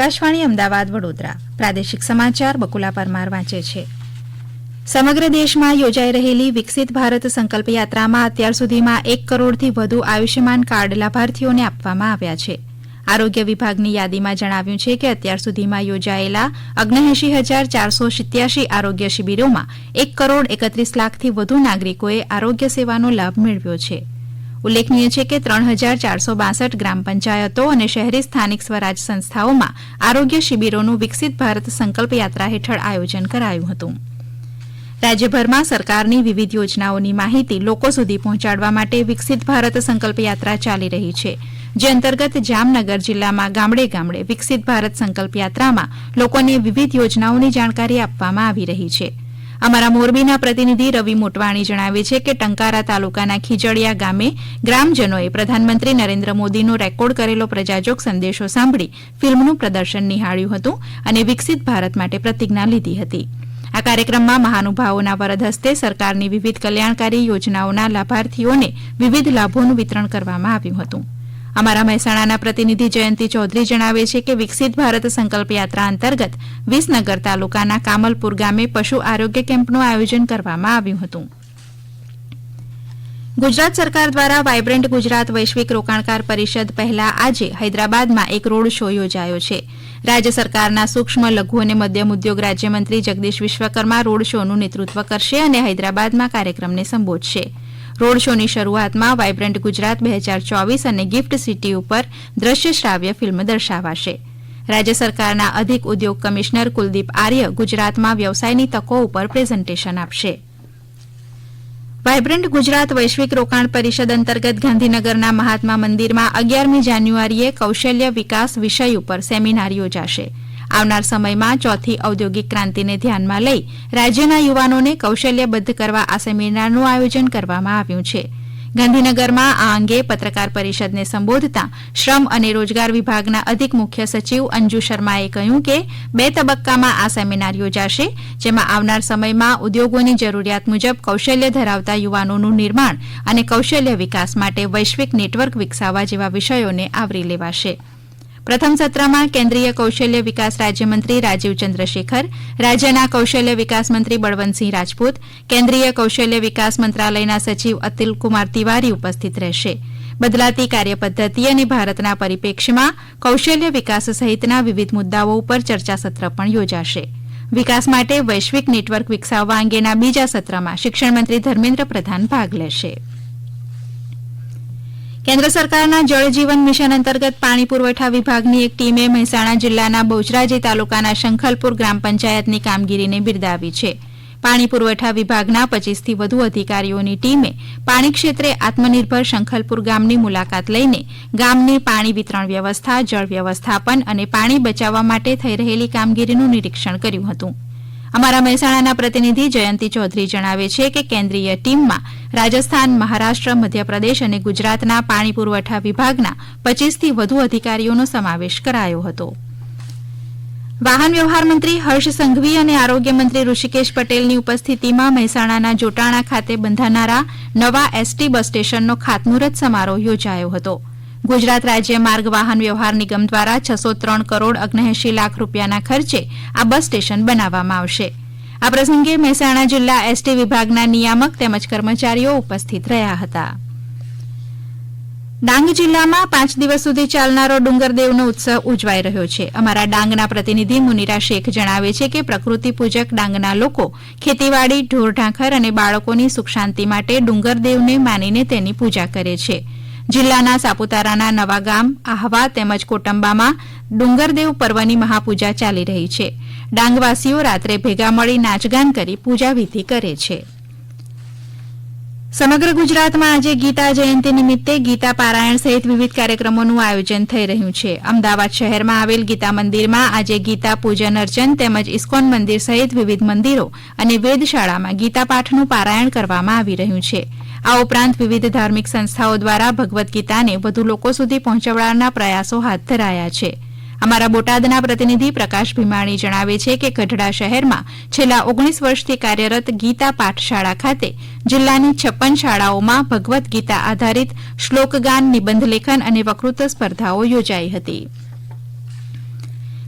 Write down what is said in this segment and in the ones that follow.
આકાશવાણી અમદાવાદ વડોદરા પ્રાદેશિક સમાચાર બકુલા પરમાર વાંચે છે. સમગ્ર દેશમાં યોજાઈ રહેલી વિકસિત ભારત સંકલ્પ યાત્રામાં અત્યાર સુધીમાં 1 કરોડથી વધુ આયુષ્યમાન કાર્ડ લાભાર્થીઓને આપવામાં આવ્યા છે. આરોગ્ય વિભાગની યાદીમાં જણાવ્યું છે કે અત્યાર સુધીમાં યોજાયેલા 79,487 આરોગ્ય શિબિરોમાં 1 કરોડ 31 લાખથી વધુ નાગરિકોએ આરોગ્ય સેવાનો લાભ મેળવ્યો છે. ઉલ્લેખનીય છે કે 3,462 ગ્રામ પંચાયતો અને શહેરી સ્થાનિક સ્વરાજ સંસ્થાઓમાં આરોગ્ય શિબિરોનું વિકસિત ભારત સંકલ્પ યાત્રા હેઠળ આયોજન કરાયું હતું. રાજ્યભરમાં સરકારની વિવિધ યોજનાઓની માહિતી લોકો સુધી પહોંચાડવા માટે વિકસિત ભારત સંકલ્પ યાત્રા ચાલી રહી છે, જે અંતર્ગત જામનગર જિલ્લામાં ગામડે ગામડે વિકસિત ભારત સંકલ્પ યાત્રામાં લોકોને વિવિધ યોજનાઓની જાણકારી આપવામાં આવી રહી છે. અમારા મોરબીના પ્રતિનિધિ રવિ મોટવાણી જણાવે છે કે ટંકારા તાલુકાના ખીજડીયા ગામે ગ્રામજનોએ પ્રધાનમંત્રી નરેન્દ્ર મોદીનો રેકોર્ડ કરેલો પ્રજાજોગ સંદેશો સાંભળી ફિલ્મનું પ્રદર્શન નિહાળ્યું હતું અને વિકસિત ભારત માટે પ્રતિજ્ઞા લીધી હતી. આ કાર્યક્રમમાં મહાનુભાવોના વરદ હસ્તે સરકારની વિવિધ કલ્યાણકારી યોજનાઓના લાભાર્થીઓને વિવિધ લાભોનું વિતરણ કરવામાં આવ્યું હતું. અમારા મહેસાણાના પ્રતિનિધિ જયંતિ ચૌધરી જણાવે છે કે વિકસિત ભારત સંકલ્પ યાત્રા અંતર્ગત વિસનગર તાલુકાના કામલપુર ગામે પશુ આરોગ્ય કેમ્પનું આયોજન કરવામાં આવ્યું હતું. ગુજરાત સરકાર દ્વારા વાયબ્રન્ટ ગુજરાત વૈશ્વિક રોકાણકાર પરિષદ પહેલા આજે હૈદરાબાદમાં એક રોડ શો યોજાયો છે. રાજ્ય સરકારના સૂક્ષ્મ લઘુ અને મધ્યમ ઉદ્યોગ રાજ્યમંત્રી જગદીશ વિશ્વકર્મા રોડ શોનું નેતૃત્વ કરશે અને હૈદરાબાદમાં કાર્યક્રમને સંબોધશે. રોડ શોની શરૂઆતમાં વાયબ્રન્ટ ગુજરાત 2024 અને ગિફ્ટ સિટી ઉપર દ્રશ્ય શ્રાવ્ય ફિલ્મ દર્શાવાશે. રાજ્ય સરકારના અધિક ઉદ્યોગ કમિશનર કુલદીપ આર્ય ગુજરાતમાં વ્યવસાયની તકો ઉપર પ્રેઝન્ટેશન આપશે. વાયબ્રન્ટ ગુજરાત વૈશ્વિક રોકાણ પરિષદ અંતર્ગત ગાંધીનગરના મહાત્મા મંદિરમાં 11મી જાન્યુઆરીએ કૌશલ્ય વિકાસ વિષય ઉપર સેમિનાર યોજાશે. આવનાર સમયમાં ચોથી ઔદ્યોગિક ક્રાંતિને ધ્યાનમાં લઈ રાજ્યના યુવાનોને કૌશલ્યબદ્ધ કરવા આ સેમિનારનું આયોજન કરવામાં આવ્યું છે. ગાંધીનગરમાં આ અંગે પત્રકાર પરિષદને સંબોધતા શ્રમ અને રોજગાર વિભાગના અધિક મુખ્ય સચિવ અંજુ શર્માએ કહ્યું કે 2 તબક્કામાં આ સેમિનાર યોજાશે, જેમાં આવનાર સમયમાં ઉદ્યોગોની જરૂરિયાત મુજબ કૌશલ્ય ધરાવતા યુવાનોનું નિર્માણ અને કૌશલ્ય વિકાસ માટે વૈશ્વિક નેટવર્ક વિકસાવવા જેવા વિષયોને આવરી લેવાશે. પ્રથમ સત્રમાં કેન્દ્રીય કૌશલ્ય વિકાસ રાજ્યમંત્રી રાજીવ ચંદ્રશેખર, રાજ્યના કૌશલ્ય વિકાસ મંત્રી બળવંતસિંહ રાજપૂત, કેન્દ્રીય કૌશલ્ય વિકાસ મંત્રાલયના સચિવ અતુલકુમાર તિવારી ઉપસ્થિત રહેશે. બદલાતી કાર્યપદ્ધતિ અને ભારતના પરિપ્રેક્ષ્યમાં કૌશલ્ય વિકાસ સહિતના વિવિધ મુદ્દાઓ ઉપર ચર્ચાસત્ર પણ યોજાશે. વિકાસ માટે વૈશ્વિક નેટવર્ક વિકસાવવા અંગેના બીજા સત્રમાં શિક્ષણમંત્રી ધર્મેન્દ્ર પ્રધાન ભાગ લેશે. કેન્દ્ર સરકારના જળ જીવન મિશન અંતર્ગત પાણી પુરવઠા વિભાગની એક ટીમે મહેસાણા જિલ્લાના બહુચરાજી તાલુકાના શંખલપુર ગ્રામ પંચાયતની કામગીરીને બિરદાવી છે. પાણી પુરવઠા વિભાગના 25થી વધુ અધિકારીઓની ટીમે પાણી ક્ષેત્રે આત્મનિર્ભર શંખલપુર ગામની મુલાકાત લઈને ગામની પાણી વિતરણ વ્યવસ્થા, જળ વ્યવસ્થાપન અને પાણી બચાવવા માટે થઈ રહેલી કામગીરીનું નિરીક્ષણ કર્યું હતું. અમારા મહેસાણાના પ્રતિનિધિ જયંતિ ચૌધરી જણાવે છે કે કેન્દ્રીય ટીમમાં રાજસ્થાન, મહારાષ્ટ્ર, મધ્યપ્રદેશ અને ગુજરાતના પાણી પુરવઠા વિભાગના 25થી વધુ અધિકારીઓનો સમાવેશ કરાયો હતો. વાહન વ્યવહાર મંત્રી હર્ષ સંઘવી અને આરોગ્ય મંત્રી ઋષિકેશ પટેલની ઉપસ્થિતિમાં મહેસાણાના જોટાણા ખાતે બંધાનારા નવા એસટી બસ સ્ટેશનનો ખાતમુહૂર્ત સમારોહ યોજાયો હતો. ગુજરાત રાજ્ય માર્ગ વાહન વ્યવહાર નિગમ દ્વારા 603 કરોડ 79 લાખ રૂપિયાના ખર્ચે આ બસ સ્ટેશન બનાવવામાં આવશે. આ પ્રસંગે મહેસાણા જિલ્લા એસટી વિભાગના નિયામક તેમજ કર્મચારીઓ ઉપસ્થિત રહ્યા હતા. ડાંગ જિલ્લામાં 5 દિવસ સુધી ચાલનારો ડુંગરદેવનો ઉત્સવ ઉજવાઈ રહ્યો છે. અમારા ડાંગના પ્રતિનિધિ મુનિરા શેખ જણાવે છે કે પ્રકૃતિ પૂજક ડાંગના લોકો ખેતીવાડી, ઢોરઢાંખર અને બાળકોની સુખ શાંતિ માટે ડુંગરદેવને માનીને તેની પૂજા કરે છે. જિલ્લાના સાપુતારાના નવાગામ, આહવા તેમજ કોટંબામાં ડુંગરદેવ પર્વની મહાપૂજા ચાલી રહી છે. ડાંગવાસીઓ રાત્રે ભેગા મળી નાચગાન કરી પૂજા વિધિ કરે છે. સમગ્ર ગુજરાતમાં આજે ગીતા જયંતિ નિમિત્તે ગીતા પારાયણ સહિત વિવિધ કાર્યક્રમોનું આયોજન થઈ રહ્યું છે. અમદાવાદ શહેરમાં આવેલ ગીતા મંદિરમાં આજે ગીતા પૂજન અર્ચન તેમજ ઇસ્કોન મંદિર સહિત વિવિધ મંદિરો અને વેદશાળામાં ગીતા પાઠનું પારાયણ કરવામાં આવી રહ્યું છે. આ ઉપરાંત વિવિધ ધાર્મિક સંસ્થાઓ દ્વારા ભગવદ્ ગીતાને વધુ લોકો સુધી પહોંચાડવાના પ્રયાસો હાથ ધરાયા છે. અમારા બોટાદના પ્રતિનિધિ પ્રકાશ ભીમાણી જણાવે છે કે ગઢડા શહેરમાં છેલ્લા 19 વર્ષથી કાર્યરત ગીતા પાઠશાળા ખાતે જિલ્લાની 56 શાળાઓમાં ભગવદ્ ગીતા આધારિત શ્લોકગાન, નિબંધ લેખન અને વક્તૃત્વ સ્પર્ધાઓ યોજાઈ હતી.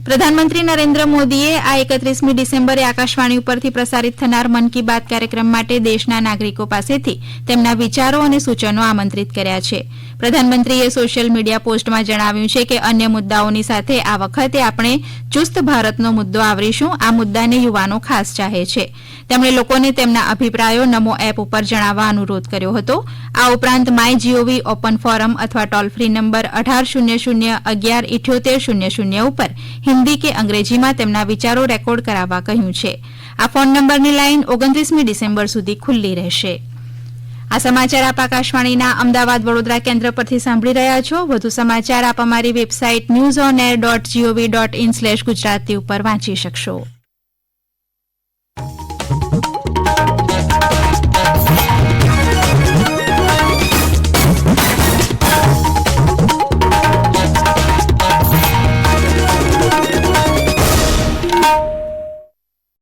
પ્રધાનમંત્રી નરેન્દ્ર મોદીએ આ 31મી ડિસેમ્બરે આકાશવાણી ઉપરથી પ્રસારિત થનાર મન કી બાત કાર્યક્રમ માટે દેશના નાગરિકો પાસેથી તેમના વિચારો અને સૂચનો આમંત્રિત કર્યા છે. પ્રધાનમંત્રીએ સોશિયલ મીડિયા પોસ્ટમાં જણાવ્યું છે કે અન્ય મુદ્દાઓની સાથે આ વખતે આપણે ચુસ્ત ભારતનો મુદ્દો આવરીશું. આ મુદ્દાને યુવાનો ખાસ ચાહે છે. તેમણે લોકોને તેમના અભિપ્રાયો નમો એપ ઉપર જણાવવા અનુરોધ કર્યો હતો. આ ઉપરાંત માય જીઓવી ઓપન ફોરમ અથવા ટોલ ફ્રી નંબર 1800117800 ઉપર હિન્દી કે અંગ્રેજીમાં તેમના વિચારો રેકોર્ડ કરાવવા કહ્યું છે. આ ફોન નંબરની લાઇન 29મી ડિસેમ્બર સુધી ખુલ્લી રહેશે. આ સમાચાર આપ આકાશવાણીના અમદાવાદ વડોદરા કેન્દ્ર પરથી સાંભળી રહ્યા છો. વધુ સમાચાર આપ અમારી વેબસાઇટ newsonair.gov.in/gujarati ઉપર વાંચી શકશો.